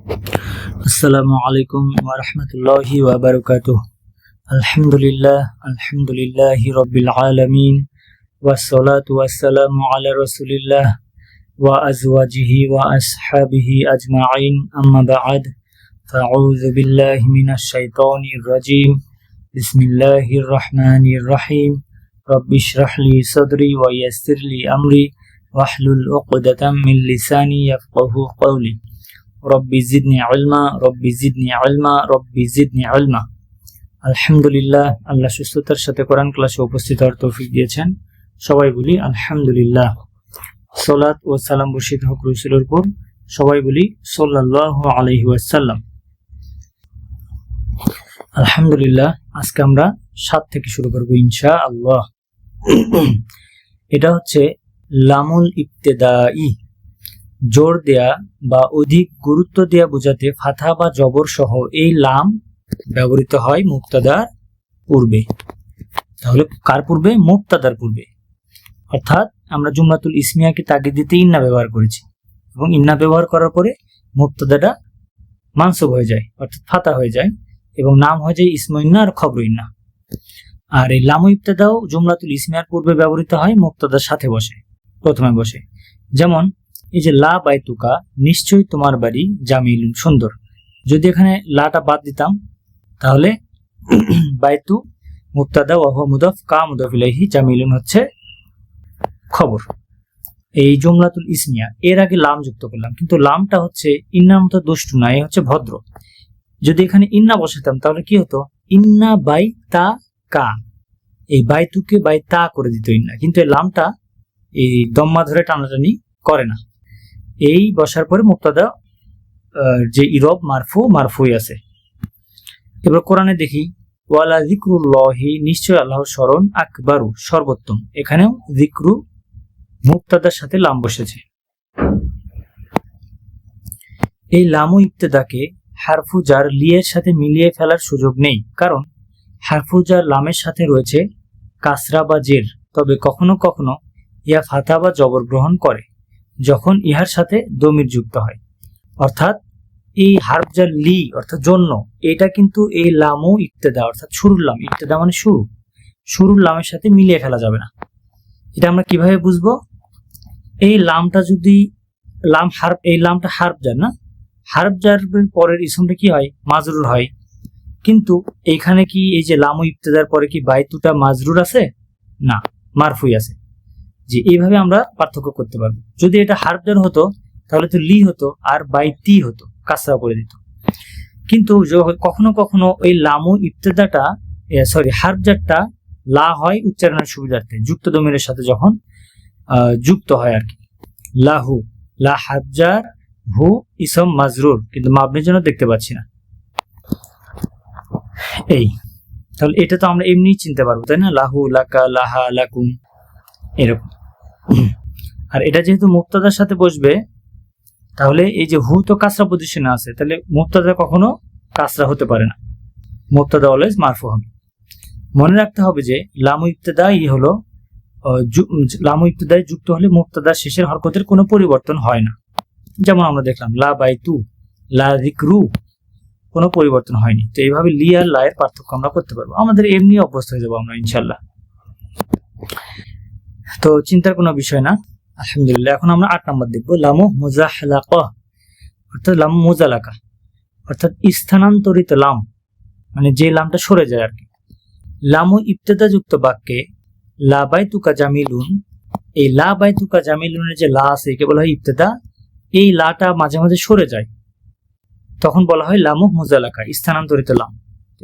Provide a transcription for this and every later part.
আসসালামু আলাইকুম ওয়া রাহমাতুল্লাহি ওয়া বারাকাতুহু। আলহামদুলিল্লাহি রাব্বিল আলামিন ওয়াসসালাতু ওয়াসসালামু আলা রাসূলিল্লাহ ওয়া আজওয়াজিহি ওয়া আসহাবিহি আজমাইন, আম্মা বা'দ। ফাআউযু বিল্লাহি মিনাশ শাইতানির রাজীম। বিসমিল্লাহির রাহমানির রাহিম। রাব্বিশরাহ লি সাদরি ওয়া ইয়াসসির লি আমরি ওয়াহলুল উকদাতাম মিন লিসানি ইয়াফকাহু কওলি। রব্বি জিদনি ইলমা, রব্বি জিদনি ইলমা, রব্বি জিদনি ইলমা। আলহামদুলিল্লাহ, আল্লাহ সুস্থতার সাথে কোরআন ক্লাসে উপস্থিত হওয়ার তৌফিক দিয়েছেন। সবাই বলি আলহামদুলিল্লাহ। সালাত ও সালাম বর্ষিত হোক রাসূলের উপর, সবাই বলি সাল্লাল্লাহু আলাইহি ওয়াসাল্লাম। আলহামদুলিল্লাহ, আজকে আমরা 7 থেকে শুরু করব ইনশাআল্লাহ। এটা হচ্ছে লামুল ইবতেদাই, জোর দেয়া বা অধিক গুরুত্ব দেয়া বোঝাতে ফাথা বা জবর সহ এই লাম ব্যবহৃত হয় মুবতাদার পূর্বে। তাহলে কার পূর্বে? মুবতাদার পূর্বে। অর্থাৎ আমরা জুমলাতুল ইসমিয়াকে তাগিদ দিতে ইন্না ব্যবহার করেছি, এবং ইন্না ব্যবহার করার পরে মুবতাদাটা মানসুব হয়ে যায়, অর্থাৎ ফাতা হয়ে যায়, এবং নাম হয়ে যায় ইসমু ইন্না আর খবর ইন্না। আর এই লামু ইবতেদাও জুমলাতুল ইসমিয়ার পূর্বে ব্যবহৃত হয়, মুবতাদার সাথে বসে, প্রথমে বসে। যেমন এই যে লা বাইতুকা, নিশ্চয়ই তোমার বাড়ি, জামিলুন, সুন্দর। যদি এখানে লাটা বাদ দিতাম তাহলে বাইতু মুবতাদা ওয়া হুয়া মুদাফ, কা মুদাফ ইলাইহি, জামিলুন হচ্ছে খবর। এই জুমলাতুল ইসমিয়া এর আগে লাম যুক্ত করলাম, কিন্তু লামটা হচ্ছে ইন্নার মতো দুষ্টু না, এই হচ্ছে ভদ্র। যদি এখানে ইন্না বসাতাম তাহলে কি হতো? ইন্না বাইতা কা, এই বাইতুকে বাইতা করে দিত ইন্না, কিন্তু এই লামটা এই দম্মা ধরে টানাটানি করে না। এই বসার পরে মুবতাদা যে ইরব মারফুই আছে। এবার কোরআনে দেখি, ওয়ালা যিকরুল্লাহি, নিশ্চয় আল্লাহর স্মরণ, আকবারু, সর্বোত্তম। এখানেও যিকরু মুবতাদার সাথে লাম বসেছে। এই লামু ইবতেদাকে হারফু জার লিয়ের সাথে মিলিয়ে ফেলার সুযোগ নেই, কারণ হারফু জার লামের সাথে রয়েছে কাসরা বা জের। তবে কখনো কখনো ইয়া ফাতা বা জবর গ্রহণ করে যখন ইহার সাথে দমির যুক্ত হয়। অর্থাৎ এই হারফ জার লি অর্থাৎ জন্য, এটা কিন্তু এই লামু ইবতেদা অর্থাৎ শুরুর লাম, ইবতেদা মানে শুরুর লামের সাথে মিলিয়ে ফেলা যাবে না। এটা আমরা কিভাবে বুঝবো? এই লামটা যদি এই লামটা হারফ জার না, হারফ জার পরের ইসমটা কি হয়? মাজরুর হয়। কিন্তু এইখানে কি এই যে লামু ইবতেদার পরে কি বাইতুটা মাজরুর আছে? না, মারফুই আছে। যে এইভাবে আমরা পার্থক্য করতে পারবো। যদি এটা হারফ জার হতো তাহলে তো লি হতো আর বাইতি হতো, কাসরা করে দিত। কিন্তু কখনো কখনো ওই লামু ইবতেদাটা হারফ জারটা লা হয় উচ্চারণের সুবিধার্থে, যুক্ত দমিরের সাথে যখন যুক্ত হয় আর কি। লাহু, লা হারফ জার, হু ইসম মাজরুর, কিন্তু মাবনির জন্য দেখতে পাচ্ছি না। এই তাহলে এটা তো আমরা এমনি চিনতে পারবো, তাই না? লাহু, লাকা, লাহা, লাকুম, এরকম। আর এটা যেহেতু মুবতাদার সাথে বসবে, তাহলে এই যে হু তো কাসরা পজিশনে আছে, তাহলে মুবতাদা কখনো কাসরা হতে পারে না, মুবতাদা অলওয়েজ মারফু হবে। মনে রাখতে হবে যে লামু ইবতেদাই হলো লামু ইবতেদাই যুক্ত হলে মুবতাদার শেষের হরকতের কোনো পরিবর্তন হয় না। যেমন আমরা দেখলাম লা বাইতু, লা যিকরু, কোনো পরিবর্তন হয়নি। তো এইভাবে লি আর লা এর পার্থক্য আমরা করতে পারবো, আমাদের এমনি অভ্যস্ত হয়ে যাবো আমরা ইনশাল্লাহ। তো চিন্তার কোনো বিষয় না। আলহামদুলিল্লাহ, এখন আমরা 8 নম্বর দেখবো, লামু মুজাহলাকা, অর্থাৎ লামু মুজালাকা, অর্থাৎ স্থানান্তরিত লাম, মানে যে লামটা সরে যায় আর কি। লামু ইবতেদা যুক্ত বাক্যে লা বাইতুকা জামিলুন, এই লা বাইতুকা জামিলুনের যে লা আছে একে বলা হয় ইবতেদা। এই লাটা মাঝে মাঝে সরে যায়, তখন বলা হয় লামু মুজালাকা, স্থানান্তরিত লাম।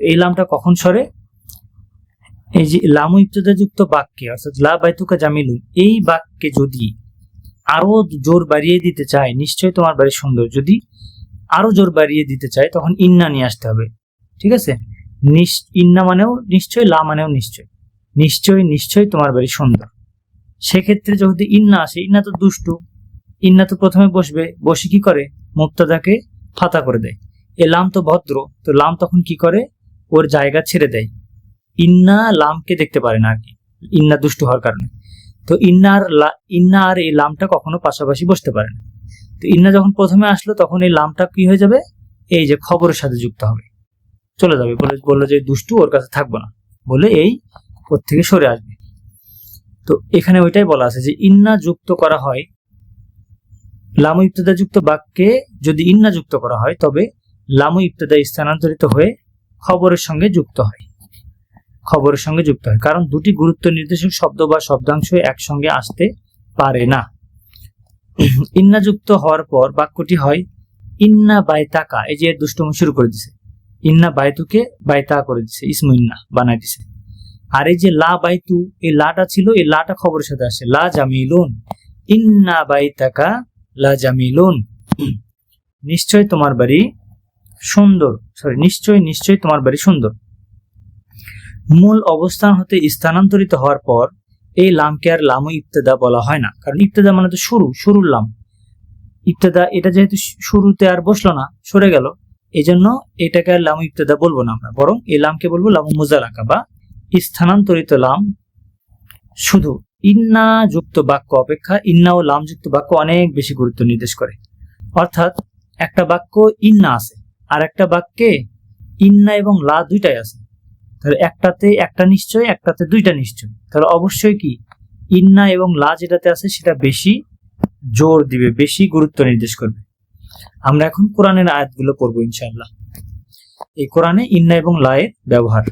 এই লামটা কখন সরে? এই যে লামু ইবতেদা যুক্ত বাক্যে অর্থাৎ লা বাইতুকা জামিলুন, এই বাক্যে যদি আরো জোর বাড়িয়ে দিতে চায়, নিশ্চয় তোমার বাড়ি সুন্দর, যদি আরো জোর বাড়িয়ে দিতে চায় তখন ইন্না নিয়ে আসতে হবে। ঠিক আছে? ইন্না মানেও নিশ্চয়, লা মানেও নিশ্চয়, নিশ্চয় তোমার বাড়ি সুন্দর। সেক্ষেত্রে যদি ইন্না আসে, ইন্না তো দুষ্টু, ইন্না তো প্রথমে বসে কি করে? মুবতাদাকে ফাতা করে দেয়। এ লাম তো ভদ্র, তো লাম তখন কি করে? ওর জায়গা ছেড়ে দেয়। ইন্না লামকে দেখতে পারে না আর কি, ইন্না দুষ্টু হওয়ার কারণে। তো ইন্না আর এই লামটা কখনো পাশাপাশি বসতে পারে না। তো ইন্না যখন প্রথমে আসলো তখন এই লামটা কি হয়ে যাবে, এই যে খবরের সাথে যুক্ত হবে, চলে যাবে, বললো যে দুষ্টু ওর কাছে থাকবো না বলে এই ওর থেকে সরে আসবে। তো এখানে ওইটাই বলা আছে যে ইন্না যুক্ত করা হয়, লামু ইবতেদা যুক্ত বাক্যে যদি ইন্না যুক্ত করা হয় তবে লামু ইবতেদা স্থানান্তরিত হয়ে খবরের সঙ্গে যুক্ত হয়, খবরের সঙ্গে যুক্ত হয়, কারণ দুটি গুরুত্ব নির্দেশক শব্দ বা শব্দাংশ একসঙ্গে আসতে পারে না। ইন্না যুক্ত হওয়ার পর বাক্যটি হয় ইন্না বাইতাকা, এই যে দুষ্টুমি শুরু করে দিছে, ইন্না বাইতুকে বাইতা করে দিছে, ইসমু ইন্না বানাই দিছে। আর এই যে লা বাইতু, এই লাটা ছিল, এই লাটা খবরের সাথে আসে, লা জামিলুন, ইন্না বাইতাকা লা জামিলুন, নিশ্চয় তোমার বাড়ি সুন্দর, নিশ্চয় তোমার বাড়ি সুন্দর। মূল অবস্থান হতে স্থানান্তরিত হওয়ার পর এই লামকে আর লামু ইবতেদা বলা হয় না, কারণ ইবতেদা মানে তো শুরুর লাম, ইবতেদা এটা যেহেতু শুরুতে আর বসলো না, সরে গেল, এই জন্য এটাকে আর লামু ইবতেদা বলবো না আমরা, বরং এই লামকে বলবো লামু মুজালাকা বা স্থানান্তরিত লাম। শুধু ইন্না যুক্ত বাক্য অপেক্ষা ইন্না ও লাম যুক্ত বাক্য অনেক বেশি গুরুত্ব নির্দেশ করে। অর্থাৎ একটা বাক্য ইন্না আছে আর একটা বাক্যে ইন্না এবং লা দুইটাই আছে, তাহলে একটাতে একটা নিশ্চয়, একটাতে দুইটা নিশ্চয়, তাহলে অবশ্যই কি ইন্না এবং লা যেটাতে আছে সেটা বেশি জোর দিবে, বেশি গুরুত্ব নির্দেশ করবে। আমরা এখন কোরআনের আয়াতগুলো পড়বো ইনশাআল্লাহ। এই কোরআনে ইন্না এবং লা এর ব্যবহার।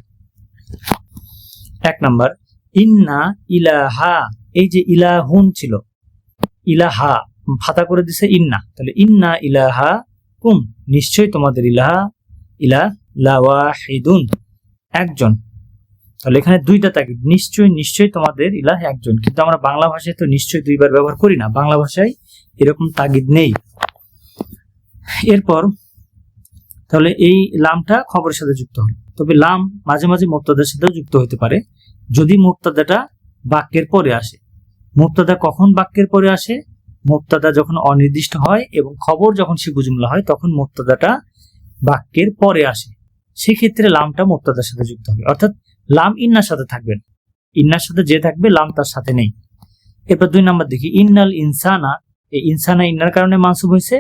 1 নাম্বার, ইন্না ইলাহা, এই যে ইলাহুন ছিল, ইলাহা ফাতা করে দিছে ইন্না, তাহলে ইন্না ইলাহা কুম, নিশ্চয় তোমাদের ইলাহা, ইলা ওয়াহিদুন, একজন, তাহলে এখানে দুইটা তাগিদ, নিশ্চয় তোমাদের ইলাহ একজন, কিন্তু আমরা বাংলা ভাষায় তো নিশ্চয় দুইবার ব্যবহার করি না, বাংলা ভাষায় এরকম তাগিদ নেই। এরপর তাহলে এই লামটা খবরের সাথে যুক্ত হয়, তবে লাম মাঝে মাঝে মুবতাদার সাথেও যুক্ত হতে পারে যদি মুবতাদাটা বাক্যের পরে আসে। মুবতাদা কখন বাক্যের পরে আসে? মুবতাদা যখন অনির্দিষ্ট হয় এবং খবর যখন শিবু জুমলা হয় তখন মুবতাদাটা বাক্যের পরে আসে, সেক্ষেত্রে লামটা মুবতাদার সাথে যুক্ত হবে, অর্থাৎ লাম ইন্নার সাথে থাকবে না, ইন্নার সাথে যে থাকবে লাম তার সাথে নেই। এরপর 2 নাম্বার দেখি, ইন্নাল ইনসানা, এই ইনসানা ইন্নার কারণে মানসুব হয়েছে,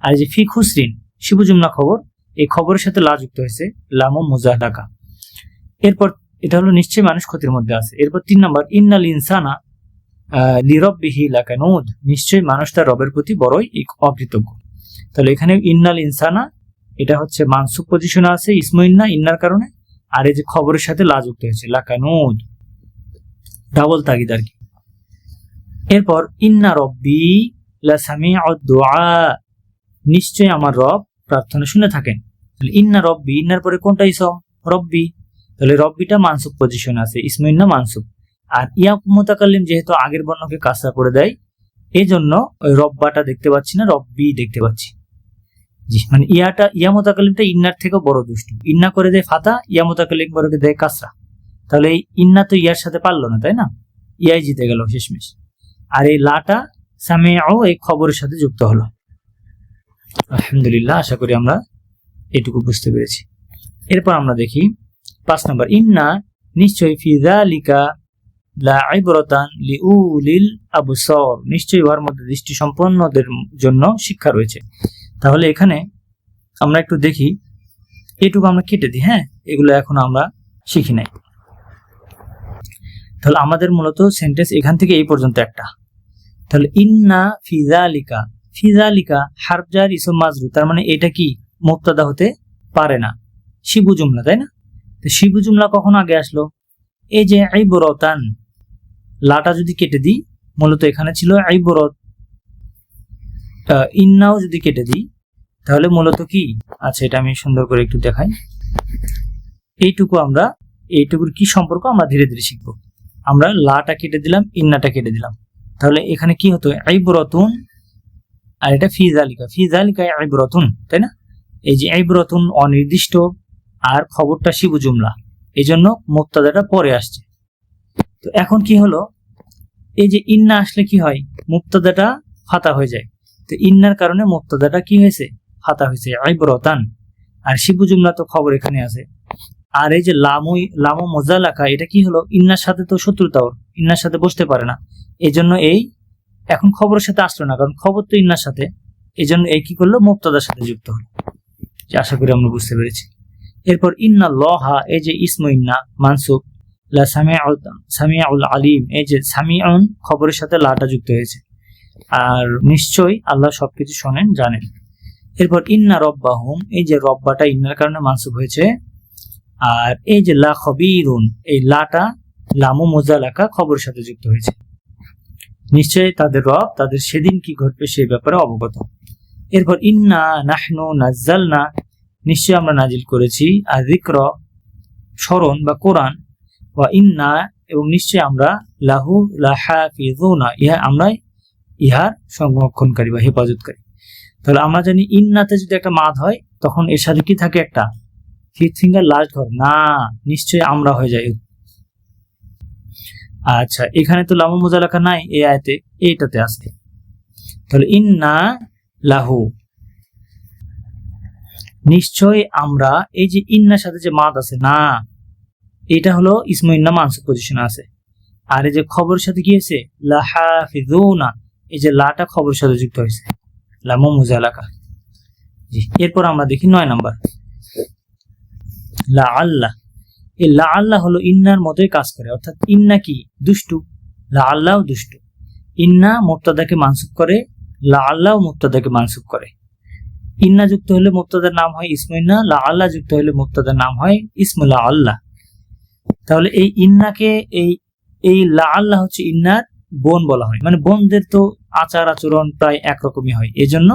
আর যে ফি খুসরিন শিবু জুমলা খবর, এই খবরের সাথে লা যুক্ত হয়েছে, লামু মুজাহলাকা। এরপর এটা হলো নিশ্চয় মানুষ ক্ষতির মধ্যে আছে। এরপর 3 নাম্বার, ইন্নাল ইনসানা লিরব্বিহি লাকানুদ, নিশ্চয় মানুষ তার রবের প্রতি বড়ই অকৃতজ্ঞ। তাহলে এখানে ইন্নাল ইনসানা এটা হচ্ছে মানসুব পজিশনে আছে ইসমু ইন্না ইন্নার কারণে, আর এই যে খবরের সাথে লা যুক্ত হয়েছে লাকানুদ, ডাবল তাগিদ আর কি। এরপর ইন্না রব্বি লাসামিউদ দুআ, নিশ্চয় আমার রব প্রার্থনা শুনে থাকেন। তাহলে ইন্না রব্বি, ইন্নার পরে কোনটা ইসম? রব্বি, তাহলে রব্বিটা মানসুব পজিশনে আছে, ইসমু ইন্না মানসুব, আর ইয়া মুতাকাল্লিম যেহেতু আগের বর্ণকে কাসরা করে দেয় এই জন্য ওই রব্বাটা দেখতে পাচ্ছি না, রব্বি দেখতে পাচ্ছি। জি, মানে ইয়া মুতাকাল্লিমটা ইন্নার থেকেও বড় দুষ্টু, ইন্না করে দেয় ফাতা, ইয়া মুতাকাল্লিম করে দেয় কাসরা, তাহলে এই ইন্না তো ইয়ার সাথে পারলো না, তাই না? ইয়াই জিতে গেল শেষমেশ। আর এই লাটা সামিউ এই খবরের সাথে যুক্ত হলো। আলহামদুলিল্লাহ, আশা করি আমরা এটুকু বুঝতে পেরেছি। এরপর আমরা দেখি 5 নম্বর, ইন্না নিশ্চয় ফি যালিকা লাইবরাতান লিউলিল আবসার, নিশ্চয়ই উহার মধ্যে দৃষ্টি সম্পন্নদের জন্য শিক্ষা রয়েছে। তাহলে এখানে আমরা একটু দেখি, এটুকু আমরা কেটে দিই, হ্যাঁ, এগুলো এখন আমরা শিখি নাই। তাহলে আমাদের মূলত সেন্টেন্স এখান থেকে এই পর্যন্ত একটা। তাহলে ইন্না ফি যালিকা, ফি যালিকা হারফ জার ইসম মাজরুর, তার মানে এটা কি মুবতাদা হতে পারে না, শিবু জুমলা, তাই না? তো শিবু জুমলা কখন আগে আসলো? এই যে আইবরাতান, লাটা যদি কেটে দিই, মূলত এখানে ছিল আইবরাত, ইন্নাও যদি কেটে দিই তাহলে মূলত কি আচ্ছা, এটা আমি সুন্দর করে একটু দেখাই। এইটুকুর কি সম্পর্ক আমরা ধীরে ধীরে শিখব। আমরা লাটা কেটে দিলাম, ইন্নাটা কেটে দিলাম, তাহলে এখানে কি হতো? আইবরাতুন, আর এটা ফি যালিকা, ফি যালিকা আইবরাতুন, তাই না? এই যে আইবরাতুন অনির্দিষ্ট আর খবরটা শিবু জুমলা, এই জন্য মুবতাদাটা পরে আসছে। তো এখন কি হলো, এই যে ইন্না আসলে কি হয়? মুবতাদাটা ফাতা হয়ে যায়, তো ইন্নার কারণে মুবতাদাটা কি হয়েছে? ফাতা হয়েছে, আইবরাতান। আর শিবু জুমলা তো খবর এখানে আছে, আর এই যে লামু মুজালাকা, এটা কি হলো? ইন্নার সাথে তো শত্রুতা, ওর ইন্নার সাথে বসতে পারে না, এই জন্য এই এখন খবরের সাথে আসলো না, কারণ খবর তো ইন্নার সাথে, এই জন্য এই কি করলো, মুবতাদার সাথে যুক্ত হলো। আশা করি আমরা বুঝতে পেরেছি। এরপর ইন্নাল্লাহা, এই যে ইসমু ইন্না মানসুব, লা সামিউল আলিম, এই যে সামিউন খবরের সাথে লাটা যুক্ত হয়েছে, আর নিশ্চয়ই আল্লাহ সবকিছু শোনেন জানেন। এরপর ইন্না রব্বাহুম, এই যে রব্বাটা ইন্নার কারণে মানসুব হয়েছে, আর এই যে লা খবীরুন, এই লাটা লামু মুজালাকা খবরের সাথে যুক্ত হয়েছে, নিশ্চয়ই তাদের রব তাদের সেদিন কি ঘটবে সেই ব্যাপারে অবগত। এরপর ইন্না নাহনু নাজ্জালনা, নিশ্চয় আমরা নাজিল করেছি, আর যিকর স্মরণ বা কোরআন, ওয়া ইন্না এবং নিশ্চয় আমরা লাহু লাহাফিজুনা, আমরা ইহার সংরক্ষণকারী বা হেফাজতকারী। তাহলে আমরা জানি ইন্নাতে যদি একটা মাদ হয় তখন এর সাথে কি থাকে, একটা ফিফথ ফিঙ্গার লাস্ট ঘর, না নিশ্চয় আমরা হয়ে যায়। আচ্ছা, এখানে তো লামু মুজালাকা নাই এই আয়াতে, এইটাতে আছে। তাহলে ইন্না লাহু, নিশ্চয় আমরা, এই যে ইন্নার সাথে যে মাদ আছে না, এটা হলো ইসমু ইন্না মানসুব পজিশনে আছে। আর এই যে খবরের সাথে কি হয়েছে, লাহাফিজুনা, এই যে লাটা খবরের সাথে যুক্ত হয়েছে, লামু মুজালাকা। জি, এরপর আমরা দেখি 9 নাম্বার লা আল্লাহ। এই লা আল্লাহ হলো ইন্নার মতোই কাজ করে, অর্থাৎ ইন্না কি দুষ্টু, লা আল্লাহ দুষ্টু। ইন্না মুবতাদাকে মানসুব করে, লা আল্লাহ মুবতাদাকে মানসুব করে। ইন্না যুক্ত হলে মুবতাদার নাম হয় ইসমু ইন্না, লা আল্লাহ যুক্ত হলে মুবতাদার নাম হয় ইসমু লা আল্লাহ। তাহলে এই ইন্নাকে এই লা আল্লাহ হচ্ছে ইন্নার বোন বলা হয়, মানে বোনদের তো আচার আচরণ প্রায় একরকমই হয়, এই জন্য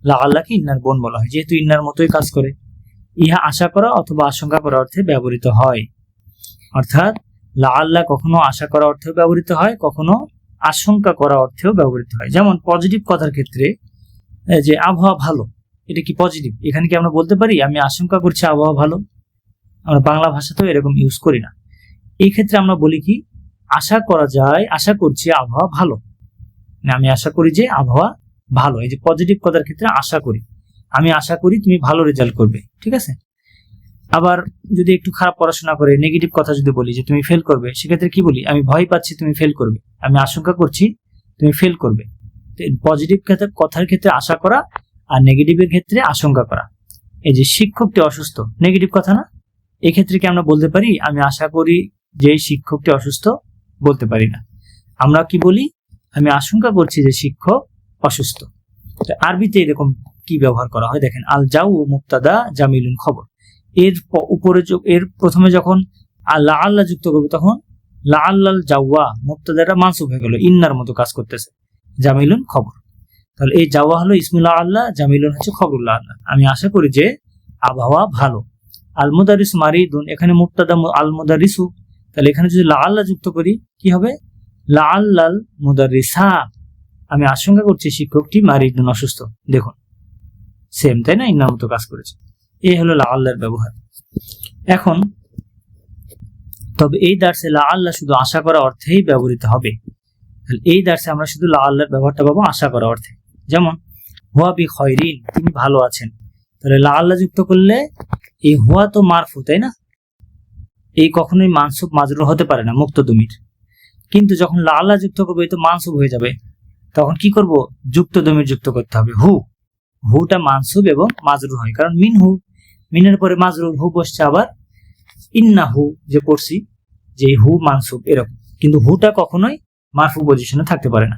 লা আল্লাহকে ইন্নার বোন বলা হয়, যেহেতু ইন্নার মতোই কাজ করে। ইহা আশা করা অথবা আশঙ্কা করা অর্থে ব্যবহৃত হয়, অর্থাৎ লা আল্লাহ কখনো আশা করা অর্থেও ব্যবহৃত হয়, কখনো আশঙ্কা করা অর্থেও ব্যবহৃত হয়। যেমন পজিটিভ কথার ক্ষেত্রে যে আবহাওয়া ভালো, এটা কি পজিটিভ, এখানে কি আমরা বলতে পারি আমি আশঙ্কা করছি আবহাওয়া ভালো? আমরা বাংলা ভাষাতেও এরকম ইউজ করি না। এই ক্ষেত্রে আমরা বলি কি, আশা করা যায়, আশা করছি আবহাওয়া ভালো, না আমি আশা করি যে আবহাওয়া ভালো। এই যে পজিটিভ কথার ক্ষেত্রে আশা করি, আমি আশা করি তুমি ভালো রেজাল্ট করবে, ঠিক আছে। আবার যদি একটু খারাপ পড়াশোনা করে নেগেটিভ কথা যদি বলি যে তুমি ফেল করবে, সেক্ষেত্রে কি বলি, আমি ভয় পাচ্ছি তুমি ফেল করবে, আমি আশঙ্কা করছি তুমি ফেল করবে। পজিটিভ কথার ক্ষেত্রে আশা করা, আর নেগেটিভের ক্ষেত্রে আশঙ্কা করা। এই যে শিক্ষকটি অসুস্থ, নেগেটিভ কথা না, এই ক্ষেত্রে কি আমরা বলতে পারি আমি আশা করি যে শিক্ষকটি অসুস্থ? বলতে পারি না। আমরা কি বলি, আমি আশঙ্কা করছি যে শিক্ষক অসুস্থ। আরবিতে এরকম কি ব্যবহার করা হয় দেখেন, আল জাউ মুবতাদা জামিলুন খবর, এর উপরে এর প্রথমে যখন লা আল্লাহ যুক্ত করবে তখন লা আল্লাল জাওয়া মুবতাদাটা মানসুব হয়ে গেল, ইন্নার মতো কাজ করতেছে, জামিলুন খবর। তাহলে এই জাওয়া হলো ইসমুল্লাহ আল্লাহ, জামিলুন হচ্ছে খবরুল্লাহ আল্লাহ, আমি আশা করি যে আবহাওয়া ভালো। আল মুদারিস মারিদুন, এখানে মুবতাদা আল মুদারিসু, তাহলে এখানে যদি লা আল্লাহ যুক্ত করি কি হবে, লা আল্লাল মুদারিসা, আমি আশঙ্কা করছি শিক্ষকটি মারিদুন অসুস্থ। দেখুন সেম, তাই না, ইন্নার মতো কাজ করেছে। এই হলো লা আল্লাহর ব্যবহার। এখন তবে এই দার্সে লা আল্লাহ শুধু আশা করা অর্থেই ব্যবহৃত হবে। এই দার্সে আমরা শুধু লা আল্লাহর ব্যবহারটা পাবো আশা করা অর্থে। যেমন হুয়া বি খয়রিন, তিনি ভালো আছেন, তাহলে লা আল্লাহ যুক্ত করলে এই হুয়া তো মারফু, তাই না, এই কখনোই মানসুব মাজরুর হতে পারে না মুক্ত দমির। কিন্তু যখন লা আল্লাহ যুক্ত করবো এই তো মানসুব হয়ে যাবে, তখন কি করব, যুক্ত দমির যুক্ত করতে হবে। হুটা মানসুব এবং মাজরুর হয়, কারণ মিন হু, মিনের পরে মাজরুর, হু বসছে। আবার ইন্না হু যে পড়ছি, যে হু মানসুব এরকম, কিন্তু হুটা কখনোই মারফু পজিশনে থাকতে পারে না।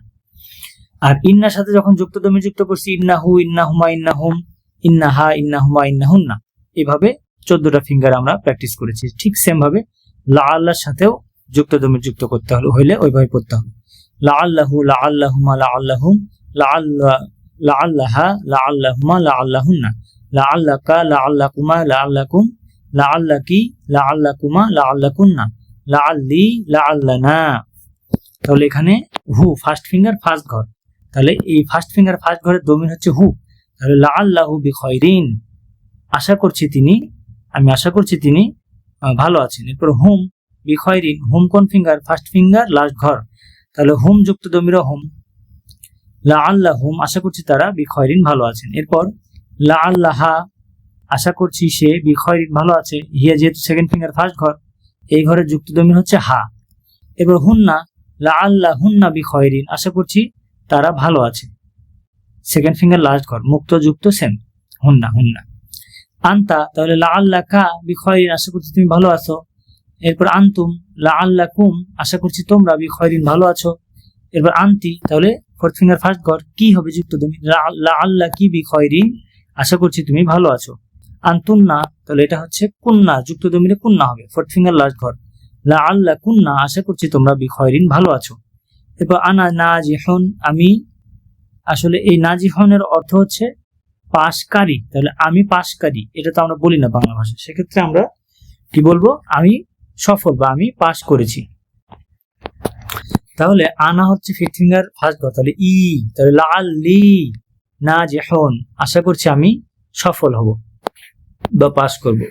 আর ইন্নার সাথে যখন যুক্ত দমির যুক্ত করছি, ইন্না হু, ইন্না হুমা, ইন্না হুম, ইন্না হা, ইন্না হুমা, ইন্না হুন্না, এভাবে 14টা ফিঙ্গার আমরা প্র্যাকটিস করেছি। ঠিক সেম ভাবে লা আল্লাহর সাথেও যুক্ত দমির যুক্ত করতে হলে ওইভাবে পড়তে হবে। লা আল্লাহু, লা আল্লাহুমা, লা আল্লাহুম, লা আল্লাহ, লা আল্লাহা, লা আল্লাহুমা, লা আল্লাহুন্না, লা আল্লাকা, লা আল্লাকুমা, লা আল্লাকুম, লা আল্লাকি, লা আল্লাকুমা, লা আল্লাকুন্না, লা আল্লি, লা আল্লানা। তাহলে এখানে হু ফার্স্ট ফিঙ্গার ফার্স্ট ঘর, তাহলে এই ফার্স্ট ফিঙ্গার ফার্স্ট ঘরের দমির হচ্ছে হু। তাহলে লা আল্লাহু বিখয়রিন, আশা করছি তিনি, আমি আশা করছি তিনি ভালো আছেন। এরপর হুম বিখয়রিন, হুম কোন ফিঙ্গার, ফার্স্ট ফিঙ্গার লাস্ট ঘর, তাহলে হুম যুক্ত দমির হুম। লা আল্লাহুম, আশা করছি তারা, বিখয়রিন ভালো আছেন। এরপর লা আল্লাহা, আশা করছি সে, বিখয়রিন ভালো আছে। হিয়া যেহেতু সেকেন্ড ফিঙ্গার ফার্স্ট ঘর, এই ঘরের যুক্ত দমির হচ্ছে হা। এরপর হুন্না, লা আল্লাহুন্না বিখয়রিন, আশা করছি তারা ভালো আছে। সেকেন্ড ফিঙ্গার লাস্ট ঘর, মুক্ত যুক্ত সেম, হুন্না হুন্না। আন্তা তাহলে লাআল্লাকা বিখয়রিন, আশা করছি তুমি ভালো আছো। এরপর আনতুম লাআল্লাকুম, আশা করছি তোমরা বিখয়রিন ভালো আছো। এরপর আনতি তাহলে ফোর্থ ফিঙ্গার ফার্স্ট ঘর, কি হবে যুক্ত তুমি, লাআল্লাকি বিখয়রিন, আশা করছি তুমি ভালো আছো। আনতুন্না তাহলে এটা হচ্ছে কুন্না, যুক্ত দমিরে কুন্না হবে, ফোর্থ ফিঙ্গার লাস্ট ঘর, লাআল্লাকুন্না, আশা করছি তোমরা বিখয়রিন ভালো আছো। এরপর আনা নাজিহুন, আমি, আসলে এই নাজিহুনের অর্থ হচ্ছে পাশকারী, তাহলে আমি পাশকারী, এটা তো আমরা বলি না বাংলা ভাষায়, সেক্ষেত্রে আমরা কি বলবো, আমি সফল বা আমি পাশ করেছি। তাহলে আনা হচ্ছে ফিফথ ফিঙ্গার ফার্স্ট ঘর, তাহলে ই, তাহলে লাআল্লি নাজিহুন, আশা করছি আমি সফল হব বা পাশ করব,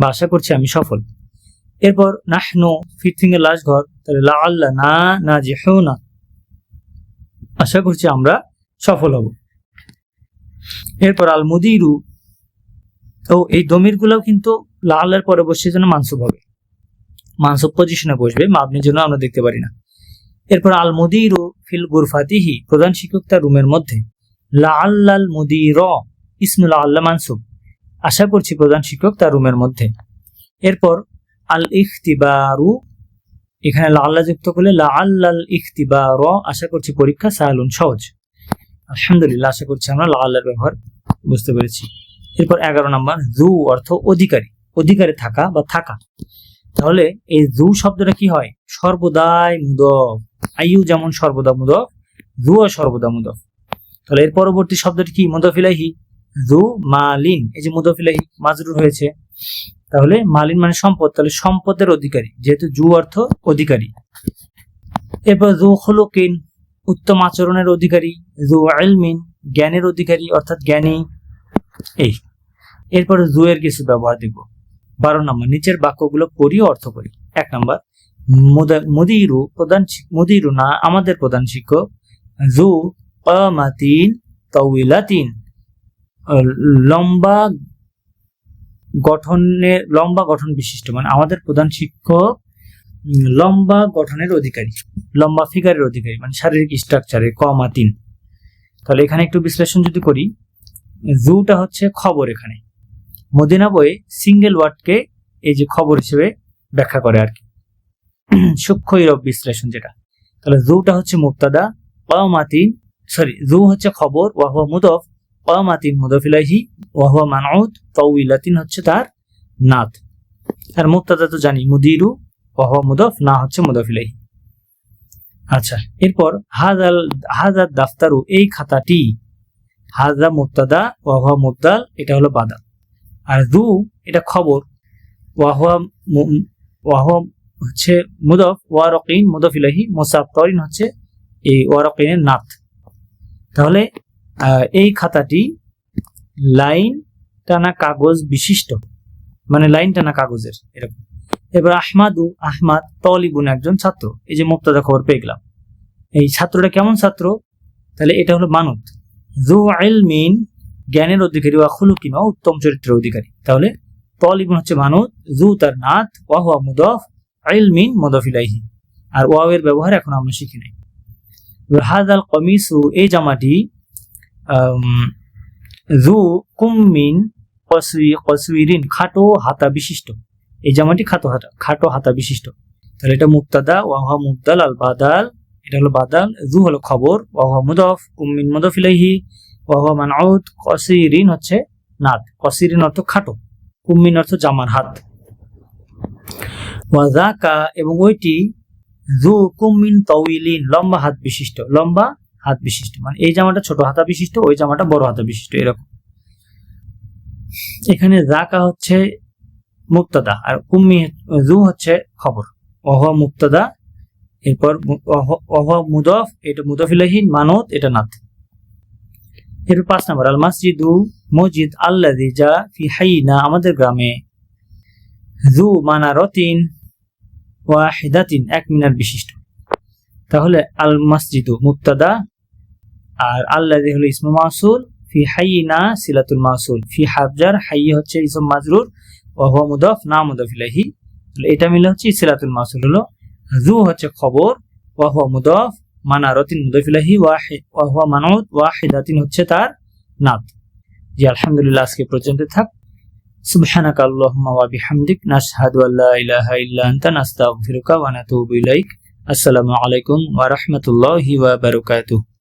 বা আশা করছি আমি সফল। এরপর নাহনু ফিফথ ফিঙ্গার লাস্ট ঘর, তাহলে লাআল্লা নাজিহুনা, আশা করছি আমরা সফল হব। এরপর আল মুদিরু, ও এই দমির গুলাও কিন্তু লাআল্লার পরে বসে যেন মানসুব হবে, মানসুব পজিশনে বসবে, মাবনির জন্য আমরা দেখতে পারি না। এরপর আল মুদিরু ফিল গুরফাতিহি, প্রধান শিক্ষক তার রুমের মধ্যে, লাআল্লাল মুদির ইসমুল আল্লাহ মানসুব, আশা করছি প্রধান শিক্ষক তার রুমের মধ্যে। এরপর আল ইখতিবারু, এখানে লাআল্লা যুক্ত করলে লাআল্লাল ইখতিবার, আশা করছি পরীক্ষা সাহালুন সহজ। আলহামদুলিল্লাহ, আশা করছি আমরা লাআল্লার ব্যবহার বুঝতে পেরেছি। এরপর 11 নম্বর, জু অর্থ অধিকারী, অধিকারে থাকা বা থাকা। তাহলে এই জু শব্দটা কি হয়, সর্বদাই মুদফ, আইয়ু যেমন সর্বদা মুদফ, জুও সর্বদা মুদফ। তাহলে এর পরবর্তী শব্দটি কি, মুদফ ইলাইহি, জু মালিন, এই যে মুদফ ইলাইহি মাজরুর হয়েছে, তাহলে মালিন মানে সম্পদ, তাহলে সম্পদের অধিকারী, যেহেতু জু অর্থ অধিকারী। এরপর জু খুলুকিন, উত্তম আচরণের অধিকারী, জু ইলমিন, জ্ঞানের অধিকারী অর্থাৎ জ্ঞানী। এই এরপর জু এর কিছু ব্যবহার দেখব। 12 নম্বর, নিচের বাক্যগুলো পড়ি ও অর্থ করি। 1 নম্বর, মুদিরু মুদিরু না আমাদের প্রধান শিক্ষক, জু কামাতিন তাওইলাতিন, লম্বা গঠন বিশিষ্ট, মানে আমাদের প্রধান শিক্ষক লম্বা গঠনের অধিকারী, লম্বা ফিগারের অধিকারী, মানে শারীরিক স্ট্রাকচারে, কামাতিন। তাহলে এখানে একটু বিশ্লেষণ যদি করি, জুটা হচ্ছে খবর, এখানে মদিনা বইয়ে সিঙ্গেল ওয়ার্ডকে এই যে খবর হিসেবে ব্যাখ্যা করে আর কি, সূক্ষ্ম ইরব বিশ্লেষণ যেটা। তাহলে জুটা হচ্ছে মুবতাদা, জু হচ্ছে খবর, ওয়া হুয়া মুদফ, কামাতিন মুদফ ইলাইহি, ওয়া হুয়া মানউত, তাওইলাতিন হচ্ছে তার নাত। আর মুবতাদা তো জানি মুদিরু, ওয়া হুয়া মুদফ, না হচ্ছে মুদফ ইলাইহি। আচ্ছা, এরপর হাজার দাফতারু, এই খাতাটি, হাজা মুবতাদা, ওয়া হুয়া মুবদাল, এটা হলো বাদাল। আর জু এটা খবর, ওয়া হুয়া হচ্ছে মুদফ, ওয়ারাকিন মুদফ ইলাইহি, মুসাফফরিন হচ্ছে এই ওয়ারাকিনের নাত। তাহলে এই খাতাটি লাইন টানা কাগজ বিশিষ্ট, মানে লাইন টানা কাগজের এরকম। এবার আহমাদ তালিবুন, একজন ছাত্র, এই যে মুবতাদা খবর পেয়ে গেলাম। এই ছাত্রটা কেমন ছাত্র, তাহলে এটা হলো মানত। জু ইলমিন, জ্ঞানের অধিকারী, ওয়া খুলুকিন, উত্তম চরিত্রের অধিকারী। তাহলে তালিবুন হচ্ছে মানত, জু তার নাত, ওয়া হুয়া মুদফ, ইলমিন মুদফ ইলাইহি। আর ওয়াও এর ব্যবহার এখন আমরা শিখি নাই। হাযাল কমিসু, এই জামাটি, জু কুম্মিন কসউইরিন, খাটো হাতা বিশিষ্ট, এই জামাটি খাটো হাতা বিশিষ্ট। তাহলে এটা মুবতাদা, ওয়া হুয়া মুবদাল, আল বাদাল, এটা হলো বাদাল, জু হলো খবর, ওয়া হুয়া মুদফ, কুম্মিন মুদফ ইলাইহি, ওয়া হুয়া মানউত, কসইরিন হচ্ছে নাত, কসইরিন অর্থ খাটো, কুম্মিন অর্থ জামার হাত। ওয়া যাকা, এবং ওইটি, জু কুম্মিন তাওইলিন, লম্বা হাত বিশিষ্ট, মানে এই জামাটা ছোট হাতা বিশিষ্ট, ওই জামাটা বড় হাতা বিশিষ্ট, এরকম। এখানে যাকা হচ্ছে মুবতাদা, আর জু হচ্ছে খবর, ওয়া হুয়া মুবতাদা, এরপর ওয়া হুয়া মুদফ, এটা মুদফ ইলাইহি, মানত এটা নাত। এরপর 5 নম্বর, আল মসজিদু মসজিদ, আল্লাযী যা ফি হাইনা, আমাদের গ্রামে, জু মানারাতিন ওয়াহিদাতিন, এক মিনার বিশিষ্ট। তাহলে আল মসজিদু মুবতাদা, আর আল্লাযী হলো ইসমু মাউসুল, ফি হাইনা সিলাতুল মাউসুল, ফি হাবজার, হাই হচ্ছে ইসম মাজরুর, ওয়া হুয়া মুদফ, না মুদফ ইলাইহি। তাহলে এটা মিলে হচ্ছে সিলাতুল মাউসুল হলো, জু হচ্ছে খবর, ওয়া হুয়া মুদফ, মানারাতিন মুদাফ ইলাইহি ওয়া হুয়া মানউত ওয়াহিদাতিন হচ্ছে তার নাত। জি আলহামদুলিল্লাহ, আজকে পর্যন্ত থাক। সুবহানাকা আল্লাহুম্মা ওয়া বিহামদিক নাশহাদু আল্লা ইলাহা ইল্লা আনতা নাস্তাগফিরুকা ওয়া নাতুবু ইলাইক। আসসালামু আলাইকুম ওয়া রাহমাতুল্লাহি ওয়া বারাকাতুহু।